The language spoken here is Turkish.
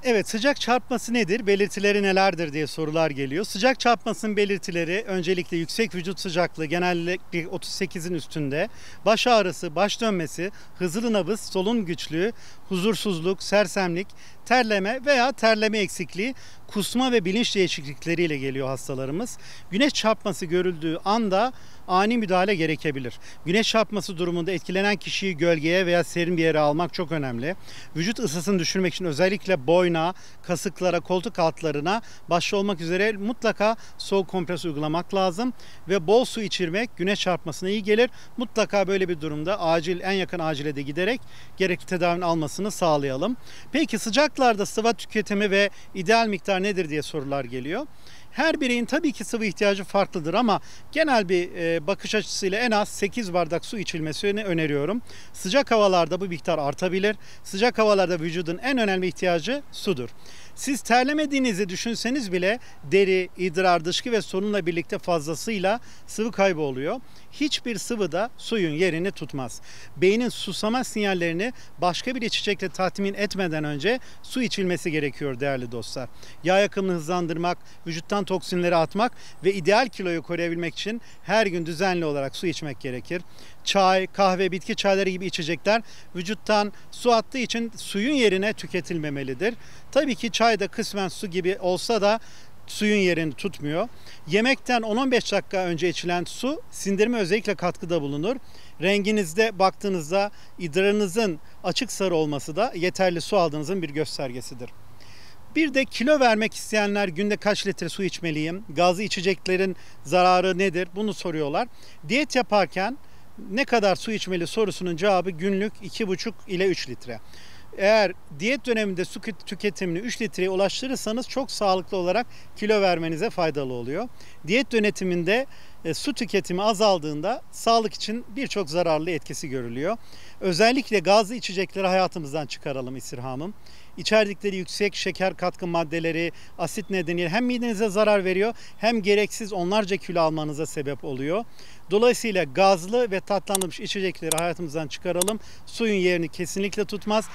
Evet, sıcak çarpması nedir? Belirtileri nelerdir diye sorular geliyor. Sıcak çarpmasının belirtileri öncelikle yüksek vücut sıcaklığı, genellikle 38'in üstünde, baş ağrısı, baş dönmesi, hızlı nabız, solunum güçlüğü, huzursuzluk, sersemlik, terleme veya terleme eksikliği, kusma ve bilinç değişiklikleriyle geliyor hastalarımız. Güneş çarpması görüldüğü anda ani müdahale gerekebilir. Güneş çarpması durumunda etkilenen kişiyi gölgeye veya serin bir yere almak çok önemli. Vücut ısısını düşürmek için özellikle boyna, kasıklara, koltuk altlarına başta olmak üzere mutlaka soğuk kompres uygulamak lazım ve bol su içirmek güneş çarpmasına iyi gelir. Mutlaka böyle bir durumda en yakın acile de giderek gerekli tedavinin almasını sağlayalım. Peki sıcaklarda sıvı tüketimi ve ideal miktar nedir diye sorular geliyor. Her bireyin tabii ki sıvı ihtiyacı farklıdır ama genel bir bakış açısıyla en az 8 bardak su içilmesini öneriyorum. Sıcak havalarda bu miktar artabilir. Sıcak havalarda vücudun en önemli ihtiyacı sudur. Siz terlemediğinizi düşünseniz bile deri, idrar, dışkı ve solunumla birlikte fazlasıyla sıvı kaybı oluyor. Hiçbir sıvı da suyun yerini tutmaz. Beynin susama sinyallerini başka bir içecekle tatmin etmeden önce su içilmesi gerekiyor değerli dostlar. Yağ yakımını hızlandırmak, vücuttan toksinleri atmak ve ideal kiloyu koruyabilmek için her gün düzenli olarak su içmek gerekir. Çay, kahve, bitki çayları gibi içecekler vücuttan su attığı için suyun yerine tüketilmemelidir. Tabii ki çay da kısmen su gibi olsa da suyun yerini tutmuyor. Yemekten 10-15 dakika önce içilen su sindirime özellikle katkıda bulunur. Renginizde baktığınızda idrarınızın açık sarı olması da yeterli su aldığınızın bir göstergesidir. Bir de kilo vermek isteyenler günde kaç litre su içmeliyim? Gazlı içeceklerin zararı nedir? Bunu soruyorlar. Diyet yaparken ne kadar su içmeli sorusunun cevabı günlük 2,5 ile 3 litre. Eğer diyet döneminde su tüketimini 3 litreye ulaştırırsanız çok sağlıklı olarak kilo vermenize faydalı oluyor. Diyet yönetiminde su tüketimi azaldığında sağlık için birçok zararlı etkisi görülüyor. Özellikle gazlı içecekleri hayatımızdan çıkaralım istirhamım. İçerdikleri yüksek şeker katkı maddeleri, asit nedeniyle hem midenize zarar veriyor hem gereksiz onlarca kilo almanıza sebep oluyor. Dolayısıyla gazlı ve tatlandırılmış içecekleri hayatımızdan çıkaralım. Suyun yerini kesinlikle tutmaz.